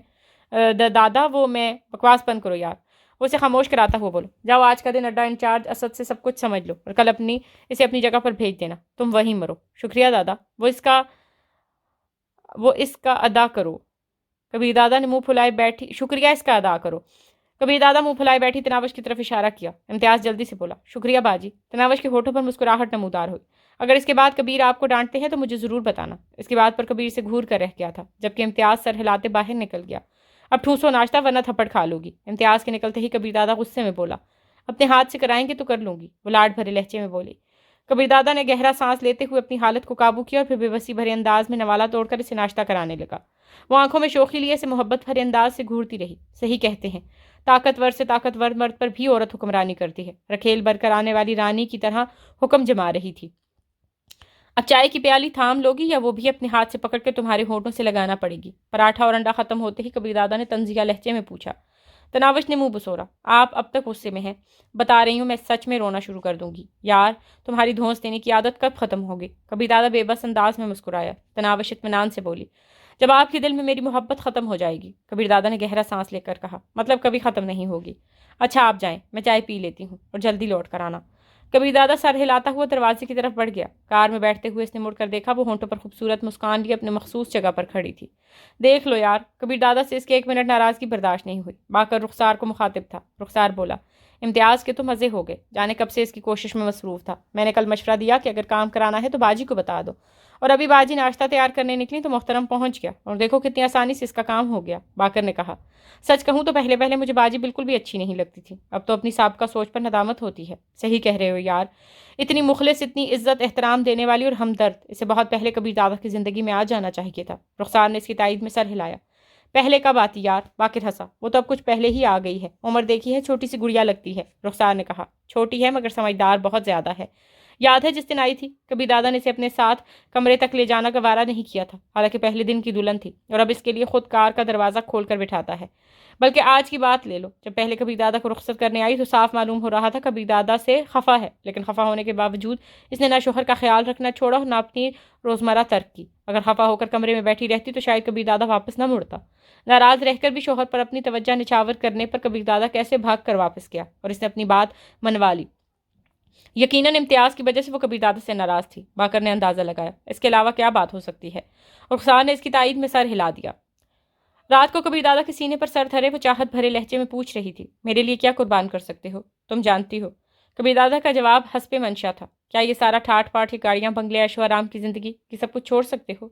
دادا وہ میں بکواس بند کرو یار. وہ اسے خاموش کراتا ہوا بولو, جاؤ آج کا دن اڈا انچارج اسد سے سب کچھ سمجھ لو اور کل اسے اپنی جگہ پر بھیج دینا. تم وہیں مرو. شکریہ دادا, وہ اس کا ادا کرو. کبیر دادا نے منہ پھلائے بیٹھی. شکریہ اس کا ادا کرو. کبیر دادا منہ پھلائے بیٹھی تناوش کی طرف اشارہ کیا. امتیاز جلدی سے بولا, شکریہ باجی. تناوش کے ہونٹوں پر مسکراہٹ نمودار ہوئی. اگر اس کے بعد کبیر آپ کو ڈانٹتے ہیں تو مجھے ضرور بتانا. اس کی بات پر کبیر سے گھور کر رہ گیا تھا, جبکہ امتیاز سر ہلاتے باہر نکل گیا. اب ٹھوسو ناشتہ ورنہ تھپڑ کھا لو گی. امتیاز کے نکلتے ہی کبیر دادا غصے میں بولا, اپنے ہاتھ سے کرائیں گے تو کر لوں گی. وہ لاڈ بھرے لہجے میں بولی. کبیر دادا نے گہرا سانس لیتے ہوئے اپنی حالت کو قابو کیا اور پھر بے بسی بھرے انداز میں نوالا توڑ کر اسے ناشتہ کرانے لگا. وہ آنکھوں میں شوخی لیے اسے محبت بھرے انداز سے گھورتی رہی. صحیح کہتے ہیں, طاقتور سے طاقتور مرد پر بھی عورت حکمرانی کرتی ہے. رکھیل بھر کر آنے والی رانی کی طرح حکم جما رہی تھی. اب چائے کی پیالی تھام لوگی یا وہ بھی اپنے ہاتھ سے پکڑ کے تمہارے ہونٹوں سے لگانا پڑے گی؟ پراٹھا اور انڈا ختم ہوتے ہی کبیر دادا نے طنزیہ لہجے میں پوچھا. تناوش نے منہ بسورا. آپ اب تک غصے میں ہیں. بتا رہی ہوں میں سچ میں رونا شروع کر دوں گی. یار تمہاری دھونس دینے کی عادت کب ختم ہوگی؟ کبیر دادا بے بس انداز میں مسکرایا. تناوش اطمینان سے بولی, جب آپ کے دل میں میری محبت ختم ہو جائے گی. کبیر دادا نے گہرا سانس لے کر کہا, مطلب کبھی ختم نہیں ہوگی. اچھا آپ جائیں, میں چائے پی لیتی ہوں اور جلدی لوٹ کر آنا. کبیر دادا سر ہلاتا ہوا دروازے کی طرف بڑھ گیا. کار میں بیٹھتے ہوئے اس نے مڑ کر دیکھا. وہ ہونٹوں پر خوبصورت مسکان لیے اپنے مخصوص جگہ پر کھڑی تھی. دیکھ لو یار. کبیر دادا سے اس کے ایک منٹ ناراضگی برداشت نہیں ہوئی. باکر رخسار کو مخاطب تھا. رخسار بولا, امتیاز کے تو مزے ہو گئے. جانے کب سے اس کی کوشش میں مصروف تھا. میں نے کل مشورہ دیا کہ اگر کام کرانا ہے تو باجی کو بتا دو. اور ابھی باجی ناشتہ تیار کرنے نکلی تو محترم پہنچ گیا اور دیکھو کتنی آسانی سے اس کا کام ہو گیا، باقر نے کہا۔ سچ کہوں تو پہلے پہلے مجھے باجی بالکل بھی اچھی نہیں لگتی تھی، اب تو اپنی سابقہ سوچ پر ندامت ہوتی ہے۔ صحیح کہہ رہے ہو یار، اتنی مخلص، اتنی عزت احترام دینے والی اور ہمدرد، اسے بہت پہلے کبیر دادا کی زندگی میں آ جانا چاہیے تھا۔ رخسار نے اس کی تائید میں سر ہلایا۔ پہلے کب آتی یار؟ باقر ہنسا۔ وہ تو اب کچھ پہلے ہی آ گئی ہے، عمر دیکھی ہے، چھوٹی سی گڑیا لگتی ہے۔ رخسار نے کہا۔ چھوٹی ہے مگر سمجھدار بہت زیادہ ہے۔ یاد ہے جس دن آئی تھی، کبیر دادا نے اسے اپنے ساتھ کمرے تک لے جانا گوارا نہیں کیا تھا، حالانکہ پہلے دن کی دلہن تھی، اور اب اس کے لیے خود کار کا دروازہ کھول کر بٹھاتا ہے۔ بلکہ آج کی بات لے لو، جب پہلے کبیر دادا کو رخصت کرنے آئی تو صاف معلوم ہو رہا تھا کبیر دادا سے خفا ہے، لیکن خفا ہونے کے باوجود اس نے نہ شوہر کا خیال رکھنا چھوڑا اور نہ اپنی روزمرہ ترک کی۔ اگر خفا ہو کر کمرے میں بیٹھی رہتی تو شاید کبیر دادا واپس نہ مڑتا۔ ناراض رہ کر بھی شوہر پر اپنی توجہ نچھاور کرنے پر کبیر دادا کیسے بھاگ کر واپس گیا، اور اس نے اپنی بات منوا لی۔ یقیناً امتیاز کی وجہ سے وہ کبیر دادا سے ناراض تھی، باقر نے اندازہ لگایا۔ اس کے علاوہ کیا بات ہو سکتی ہے؟ رخسار نے اس کی تائید میں سر ہلا دیا۔ رات کو کبیر دادا کے سینے پر سر دھرے وہ چاہت بھرے لہجے میں پوچھ رہی تھی، میرے لیے کیا قربان کر سکتے ہو؟ تم جانتی ہو۔ کبیر دادا کا جواب حسب منشا تھا۔ کیا یہ سارا ٹھاٹ پاٹ، یہ گاڑیاں، بنگلے، عیش و آرام کی زندگی کی سب کچھ چھوڑ سکتے ہو؟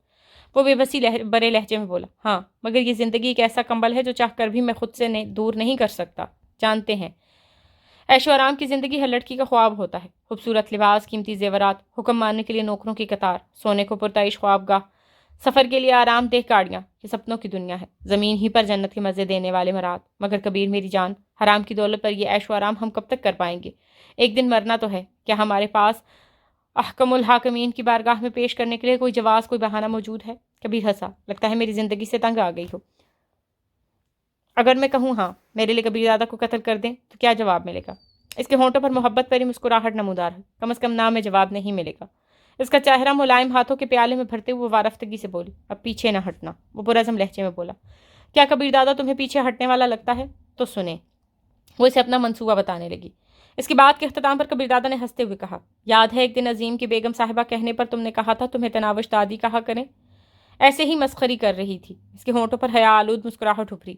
وہ بے بسی برے لہجے میں بولا۔ ہاں، مگر یہ زندگی ایک ایسا کمبل ہے جو چاہ کر بھی میں خود سے دور نہیں کر سکتا۔ جانتے ہیں، عیش و آرام کی زندگی ہر لڑکی کا خواب ہوتا ہے۔ خوبصورت لباس، قیمتی زیورات، حکم ماننے کے لیے نوکروں کی قطار، سونے کو پرتعیش خوابگاہ، سفر کے لیے آرام دہ گاڑیاں، یہ سپنوں کی دنیا ہے، زمین ہی پر جنت کے مزے دینے والے مراد۔ مگر کبیر میری جان، حرام کی دولت پر یہ عیش و آرام ہم کب تک کر پائیں گے؟ ایک دن مرنا تو ہے۔ کیا ہمارے پاس احکم الحاکمین کی بارگاہ میں پیش کرنے کے لیے کوئی جواز، کوئی بہانہ موجود ہے؟ کبیر ہنسا۔ لگتا ہے میری زندگی سے تنگ آ گئی ہو۔ اگر میں کہوں ہاں، میرے لیے کبیر دادا کو قتل کر دیں تو کیا جواب ملے گا؟ اس کے ہونٹوں پر محبت بھری مسکراہٹ نمودار ہے۔ کم از کم نام میں جواب نہیں ملے گا۔ اس کا چہرہ ملائم ہاتھوں کے پیالے میں بھرتے ہوئے وارفتگی سے بولی، اب پیچھے نہ ہٹنا۔ وہ پرعزم لہجے میں بولا۔ کیا کبیر دادا تمہیں پیچھے ہٹنے والا لگتا ہے؟ تو سنیں۔ وہ اسے اپنا منصوبہ بتانے لگی۔ اس کی بات کے اختتام پر کبیر دادا نے ہنستے ہوئے کہا، یاد ہے ایک دن عظیم کی بیگم صاحبہ کہنے پر تم نے کہا تھا تمہیں تناوش دادی کہا کریں؟ ایسے ہی مسخری کر رہی تھی۔ اس کے ہونٹوں پر حیا آلود مسکراہٹ ابھری۔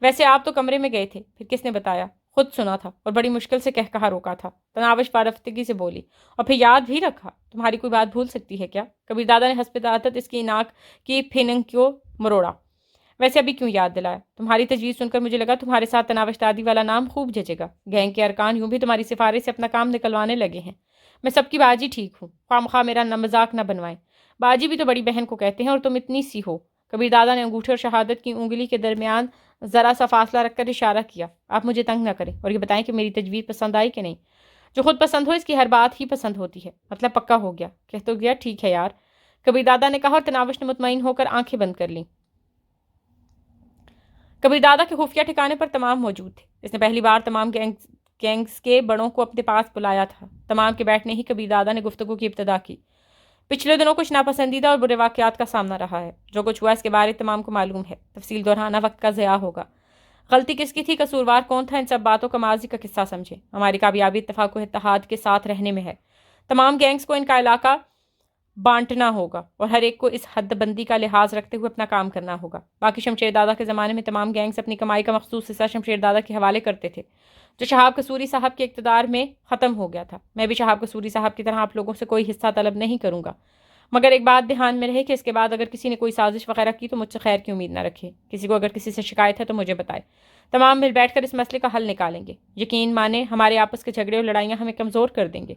ویسے آپ تو کمرے میں گئے تھے، پھر کس نے بتایا؟ خود سنا تھا اور بڑی مشکل سے کہہ کہا روکا تھا۔ تناوش وارفتگی سے بولی، اور پھر یاد بھی رکھا؟ تمہاری کوئی بات بھول سکتی ہے کیا؟ کبیر دادا نے حسب عادت اس کی ناک کی پھنگ کو مروڑا۔ ویسے ابھی کیوں یاد دلایا؟ تمہاری تجویز سن کر مجھے لگا تمہارے ساتھ تناوش دادی والا نام خوب جچے گا۔ گینگ کے ارکان یوں بھی تمہاری سفارش سے اپنا کام نکلوانے لگے ہیں۔ میں سب کی باجی ٹھیک ہوں، خواہ میرا مذاق نہ بنوائیں۔ باجی بھی تو بڑی بہن کو کہتے ہیں اور تم اتنی سی ہو۔ کبیر دادا نے انگوٹھے اور شہادت کی انگلی کے درمیان ذرا سا فاصلہ رکھ کر اشارہ کیا۔ آپ مجھے تنگ نہ کریں اور یہ بتائیں کہ میری تجویز پسند آئی کہ نہیں؟ جو خود پسند ہو اس کی ہر بات ہی پسند ہوتی ہے، مطلب پکا ہو گیا؟ کہہ تو گیا ٹھیک ہے یار، کبیر دادا نے کہا اور تناوش نے مطمئن ہو کر آنکھیں بند کر لیں۔ کبیر دادا کے خفیہ ٹھکانے پر تمام موجود تھے۔ اس نے پہلی بار تمام گینگز کے بڑوں کو اپنے پاس بلایا تھا۔ تمام کے بیٹھنے ہی کبیر دادا نے گفتگو کی ابتدا کی۔ پچھلے دنوں کچھ ناپسندیدہ اور برے واقعات کا سامنا رہا ہے۔ جو کچھ ہوا اس کے بارے تمام کو معلوم ہے، تفصیل دہرانا وقت کا ضیاع ہوگا۔ غلطی کس کی تھی، قصوروار کون تھا، ان سب باتوں کا ماضی کا قصہ سمجھیں۔ ہماری کامیابی اتفاق و اتحاد کے ساتھ رہنے میں ہے۔ تمام گینگز کو ان کا علاقہ بانٹنا ہوگا اور ہر ایک کو اس حد بندی کا لحاظ رکھتے ہوئے اپنا کام کرنا ہوگا۔ باقی شمشیر دادا کے زمانے میں تمام گینگز اپنی کمائی کا مخصوص حصہ شمشیر دادا کے حوالے کرتے تھے، جو شہاب قصوری صاحب کے اقتدار میں ختم ہو گیا تھا۔ میں بھی شہاب قصوری صاحب کی طرح آپ لوگوں سے کوئی حصہ طلب نہیں کروں گا، مگر ایک بات دھیان میں رہے کہ اس کے بعد اگر کسی نے کوئی سازش وغیرہ کی تو مجھ سے خیر کی امید نہ رکھے۔ کسی کو اگر کسی سے شکایت ہے تو مجھے بتائے، تمام مل بیٹھ کر اس مسئلے کا حل نکالیں گے۔ یقین مانیں ہمارے آپس کے جھگڑے اور لڑائیاں ہمیں کمزور کر دیں گے۔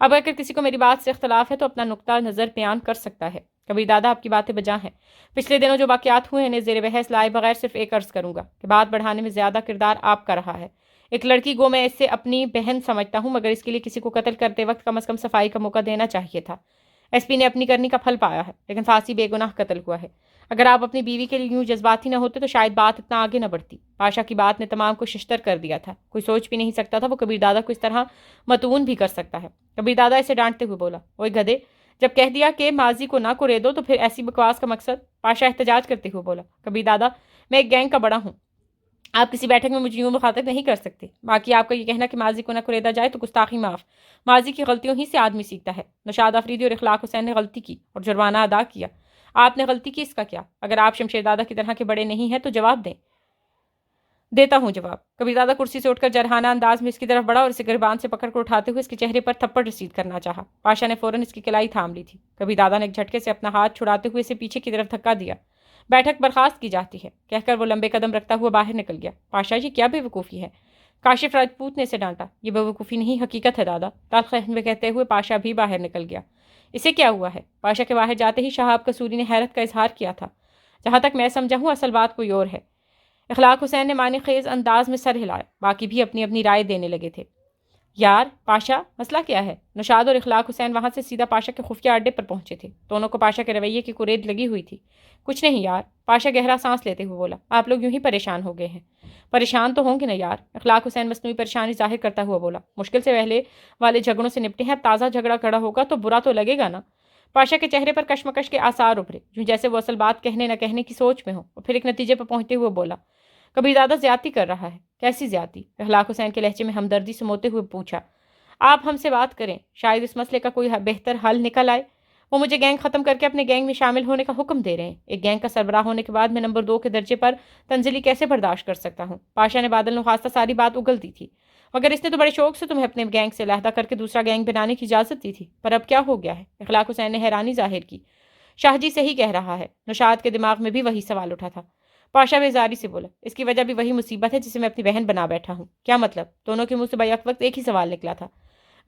اب اگر کسی کو میری بات سے اختلاف ہے تو اپنا نقطہ نظر بیان کر سکتا ہے۔ کبیر دادا آپ کی باتیں بجا ہیں۔ پچھلے دنوں جو واقعات ہوئے انہیں زیر بحث لائے بغیر صرف ایک عرض کروں گا کہ بات بڑھانے میں زیادہ کردار آپ کا رہا ہے۔ ایک لڑکی گو میں اس سے اپنی بہن سمجھتا ہوں، مگر اس کے لیے کسی کو قتل کرتے وقت کم از کم صفائی کا موقع دینا چاہیے تھا۔ ایس پی نے اپنی کرنی کا پھل پایا ہے، لیکن پھانسی بے گناہ قتل ہوا ہے۔ اگر آپ اپنی بیوی کے لیے یوں جذباتی نہ ہوتے تو شاید بات اتنا آگے نہ بڑھتی۔ پاشا کی بات نے تمام کو ششتر کر دیا تھا۔ کوئی سوچ بھی نہیں سکتا تھا وہ کبیر دادا کو اس طرح متون بھی کر سکتا ہے۔ کبیر دادا اسے ڈانٹتے ہوئے بولا، اوئے گدھے، جب کہہ دیا کہ ماضی کو نہ کرے دو تو پھر ایسی بکواس کا مقصد؟ پاشا احتجاج کرتے ہوئے بولا، کبیر دادا، میں ایک گینگ کا بڑا ہوں، آپ کسی بیٹھک میں مجھے یوں مخاطب نہیں کر سکتے۔ باقی آپ کا یہ کہنا کہ ماضی کو نہ کریدا جائے تو گستاخی معاف۔ ماضی کی غلطیوں ہی سے آدمی سیکھتا ہے۔ نشاد افریدی اور اخلاق حسین نے غلطی کی اور جرمانہ ادا کیا۔ آپ نے غلطی کی، اس کا کیا؟ اگر آپ شمشیر دادا کی طرح کے بڑے نہیں ہیں تو جواب دیں۔ دیتا ہوں جواب۔ کبیردادہ کرسی سے اٹھ کر جرحانہ انداز میں اس کی طرف بڑھا اور اسے گریبان سے پکڑ کر اٹھاتے ہوئے اس کے چہرے پر تھپڑ رسید کرنا چاہا۔ پاشا نے فوراً اس کی کلائی تھام لی تھی۔ کبیردادہ نے ایک جھٹکے سے اپنا ہاتھ چھڑاتے ہوئے اسے پیچھے کی طرف دھکا دیا۔ بیٹھک برخاست کی جاتی ہے کہہ کر وہ لمبے قدم رکھتا ہوا باہر نکل گیا۔ پاشا یہ کیا بے وقوفی ہے؟ کاشف راجپوت نے اسے ڈانٹا۔ یہ بے وقوفی نہیں، حقیقت ہے دادا، تلخ لہجے میں کہتے ہوئے پاشا بھی باہر نکل گیا۔ اسے کیا ہوا ہے؟ پاشا کے باہر جاتے ہی شہاب قصوری نے حیرت کا اظہار کیا تھا۔ جہاں تک میں سمجھا ہوں اصل بات کوئی اور ہے۔ اخلاق حسین نے معنی خیز انداز میں سر ہلایا۔ باقی بھی اپنی اپنی رائے دینے لگے تھے۔ یار پاشا، مسئلہ کیا ہے؟ نشاد اور اخلاق حسین وہاں سے سیدھا پاشا کے خفیہ اڈے پر پہنچے تھے۔ دونوں کو پاشا کے رویے کی کرید لگی ہوئی تھی۔ کچھ نہیں یار، پاشا گہرا سانس لیتے ہوئے بولا۔ آپ لوگ یوں ہی پریشان ہو گئے ہیں۔ پریشان تو ہوں گے نا یار، اخلاق حسین مصنوعی پریشانی ظاہر کرتا ہوا بولا۔ مشکل سے پہلے والے جھگڑوں سے نپٹے ہیں، اب تازہ جھگڑا کھڑا ہوگا تو برا تو لگے گا نا۔ پاشا کے چہرے پر کشمکش کے آثار ابھرے، یوں جیسے وہ اصل بات کہنے نہ کہنے کی سوچ میں ہو، اور پھر ایک نتیجے پر پہنچتے ہوئے بولا۔ کبیردادہ زیادتی کر رہا ہے۔ کیسی زیادتی؟ اخلاق حسین کے لہجے میں ہمدردی سے موتے ہوئے پوچھا۔ آپ ہم سے بات کریں، شاید اس مسئلے کا کوئی بہتر حل نکل آئے۔ وہ مجھے گینگ ختم کر کے اپنے گینگ میں شامل ہونے کا حکم دے رہے ہیں۔ ایک گینگ کا سربراہ ہونے کے بعد میں نمبر 2 کے درجے پر تنزلی کیسے برداشت کر سکتا ہوں؟ پاشا نے بادل نخواستہ ساری بات اگل دی تھی۔ مگر اس نے تو بڑے شوق سے تمہیں اپنے گینگ سے علیحدہ کر کے دوسرا گینگ بنانے کی اجازت دی تھی، پر اب کیا ہو گیا ہے؟ اخلاق حسین نے حیرانی ظاہر کی۔ شاہ جی صحیح کہہ رہا ہے۔ نشاد کے دماغ میں بھی وہی سوال اٹھا تھا۔ پاشا بیزاری سے بولا۔ اس کی وجہ بھی وہی مصیبت ہے جسے میں اپنی بہن بنا بیٹھا ہوں۔ کیا مطلب؟ دونوں کے منہ سے بیک وقت ایک ہی سوال نکلا تھا۔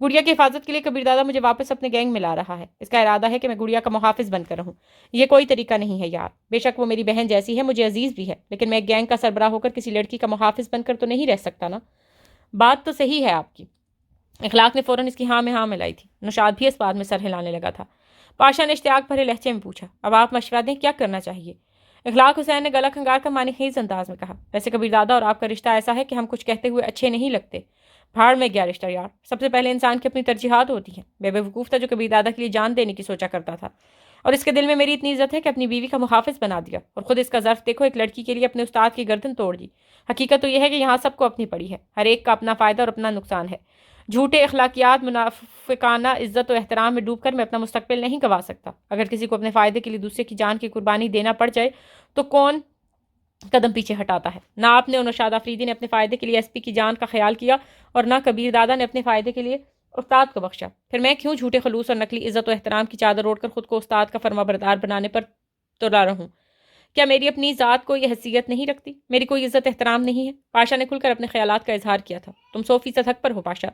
گڑیا کی حفاظت کے لیے کبیردادہ مجھے واپس اپنے گینگ میں لا رہا ہے۔ اس کا ارادہ ہے کہ میں گڑیا کا محافظ بن کر رہوں۔ یہ کوئی طریقہ نہیں ہے یار۔ بے شک وہ میری بہن جیسی ہے، مجھے عزیز بھی ہے، لیکن میں ایک گینگ کا سربراہ ہو کر کسی لڑکی کا محافظ بن کر تو نہیں رہ سکتا نا۔ بات تو صحیح ہے آپ کی۔ اخلاق نے فوراً اس کی ہاں میں ہاں ملائی تھی۔ نشاد بھی اس بات میں سر ہلانے لگا تھا۔ پاشا نے اشتیاق بھرے لہجے میں پوچھا۔ اب آپ مشورہ دیں، کیا کرنا چاہیے؟ اخلاق حسین نے گلا کھنگار کا معنی خیز انداز میں کہا۔ ویسے کبیردادہ اور آپ کا رشتہ ایسا ہے کہ ہم کچھ کہتے ہوئے اچھے نہیں لگتے۔ بھاڑ میں گیا رشتہ یار، سب سے پہلے انسان کی اپنی ترجیحات ہوتی ہیں۔ میں بے وقوف تھا جو کبیردادہ کے لیے جان دینے کی سوچا کرتا تھا، اور اس کے دل میں میری اتنی عزت ہے کہ اپنی بیوی کا محافظ بنا دیا، اور خود اس کا ظرف دیکھو، ایک لڑکی کے لیے اپنے استاد کی گردن توڑ دی۔ حقیقت تو یہ ہے کہ یہاں سب کو اپنی پڑی ہے، ہر ایک کا اپنا فائدہ اور اپنا نقصان ہے۔ جھوٹے اخلاقیات، منافقانہ عزت و احترام میں ڈوب کر میں اپنا مستقبل نہیں گنوا سکتا۔ اگر کسی کو اپنے فائدے کے لیے دوسرے کی جان کی قربانی دینا پڑ جائے تو کون قدم پیچھے ہٹاتا ہے؟ نہ آپ نے اور نشاد آفریدی نے اپنے فائدے کے لیے ایس پی کی جان کا خیال کیا، اور نہ کبیردادہ نے اپنے فائدے کے لیے استاد کو بخشا۔ پھر میں کیوں جھوٹے خلوص اور نقلی عزت و احترام کی چادر اوڑھ کر خود کو استاد کا فرما بردار بنانے پر تلا رہوں؟ کیا میری اپنی ذات کو یہ حیثیت نہیں رکھتی؟ میری کوئی عزت احترام نہیں ہے؟ پاشا نے کھل کر اپنے خیالات کا اظہار کیا تھا۔ تم 100% حق پر ہو پاشا،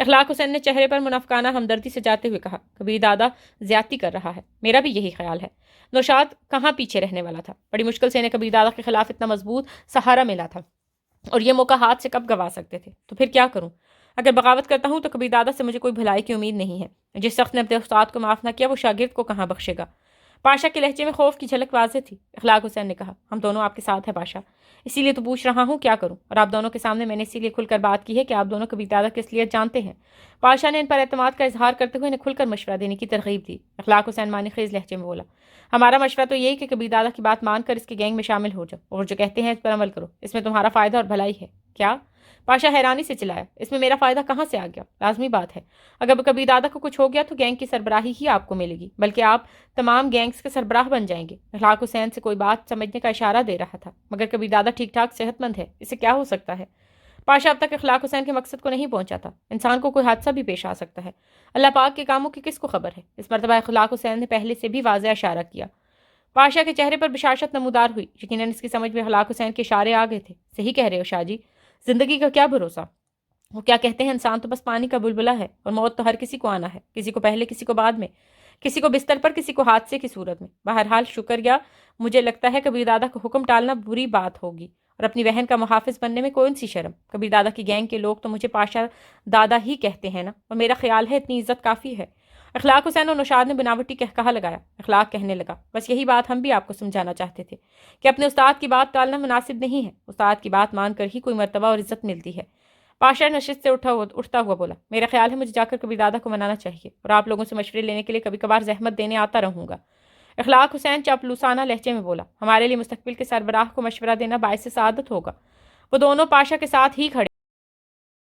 اخلاق حسین نے چہرے پر منافقانہ ہمدردی سے جاتے ہوئے کہا۔ کبیردادہ زیادتی کر رہا ہے، میرا بھی یہی خیال ہے۔ نوشاد کہاں پیچھے رہنے والا تھا؟ بڑی مشکل سے انہیں کبیردادہ کے خلاف اتنا مضبوط سہارا ملا تھا، اور یہ موقع ہاتھ سے کب گوا سکتے تھے؟ تو پھر کیا کروں؟ اگر بغاوت کرتا ہوں تو کبیردادہ سے مجھے کوئی بھلائی کی امید نہیں ہے۔ جس شخص نے اپنے استاد کو معاف نہ کیا وہ شاگرد کو کہاں بخشے گا؟ پاشا کے لہجے میں خوف کی جھلک واضح تھی۔ اخلاق حسین نے کہا۔ ہم دونوں آپ کے ساتھ ہیں پاشا، اسی لیے تو پوچھ رہا ہوں کیا کروں، اور آپ دونوں کے سامنے میں نے اسی لیے کھل کر بات کی ہے کہ آپ دونوں کبیردادہ کی اصلیت جانتے ہیں۔ پاشا نے ان پر اعتماد کا اظہار کرتے ہوئے انہیں کھل کر مشورہ دینے کی ترغیب دی۔ اخلاق حسین معنی خیز لہجے میں بولا۔ ہمارا مشورہ تو یہی کہ کبیردادہ کی بات مان کر اس کے گینگ میں شامل ہو جاؤ، اور جو کہتے ہیں اس پر عمل کرو، اس میں تمہارا فائدہ اور بھلائی ہے۔ کیا؟ پاشا حیرانی سے چلایا۔ اس میں میرا فائدہ کہاں سے آ گیا؟ لازمی بات ہے، اگر کبیردادہ کو کچھ ہو گیا تو گینگ کی سربراہی ہی آپ کو ملے گی، بلکہ آپ تمام گینگز کے سربراہ بن جائیں گے۔ اخلاق حسین سے کوئی بات سمجھنے کا اشارہ دے رہا تھا، مگر کبیردادہ ٹھیک ٹھاک صحت مند ہے، اسے کیا ہو سکتا ہے؟ پاشا اب تک اخلاق حسین کے مقصد کو نہیں پہنچا تھا۔ انسان کو کوئی حادثہ بھی پیش آ سکتا ہے، اللہ پاک کے کاموں کی کس کو خبر ہے؟ اس مرتبہ اخلاق حسین نے پہلے سے بھی واضح اشارہ کیا۔ پاشا کے چہرے پر بشاشت نمودار ہوئی۔ یقیناً اس کی سمجھ میں اخلاق حسین کے اشارے آ گئے تھے۔ صحیح کہہ رہے ہو شاہ جی، زندگی کا کیا بھروسہ؟ وہ کیا کہتے ہیں، انسان تو بس پانی کا بلبلا ہے، اور موت تو ہر کسی کو آنا ہے، کسی کو پہلے کسی کو بعد میں، کسی کو بستر پر کسی کو حادثے کی صورت میں۔ بہرحال شکریہ، مجھے لگتا ہے کبیردادہ کو حکم ٹالنا بری بات ہوگی، اور اپنی بہن کا محافظ بننے میں کون سی شرم؟ کبیردادہ کی گینگ کے لوگ تو مجھے پاشا دادا ہی کہتے ہیں نا، اور میرا خیال ہے اتنی عزت کافی ہے۔ اخلاق حسین اور نشاد نے بناوٹی کہا لگایا۔ اخلاق کہنے لگا، بس یہی بات ہم بھی آپ کو سمجھانا چاہتے تھے کہ اپنے استاد کی بات ٹالنا مناسب نہیں ہے، استاد کی بات مان کر ہی کوئی مرتبہ اور عزت ملتی ہے۔ پاشا نشست سے اٹھتا ہوا بولا۔ میرا خیال ہے مجھے جا کر کبیردادہ کو منانا چاہیے، اور آپ لوگوں سے مشورے لینے کے لیے کبھی کبھار زحمت دینے آتا رہوں گا۔ اخلاق حسین چاپلوسانہ لہجے میں بولا۔ ہمارے لیے مستقبل کے سربراہ کو مشورہ دینا باعث سعادت ہوگا۔ وہ دونوں پاشا کے ساتھ ہی کھڑے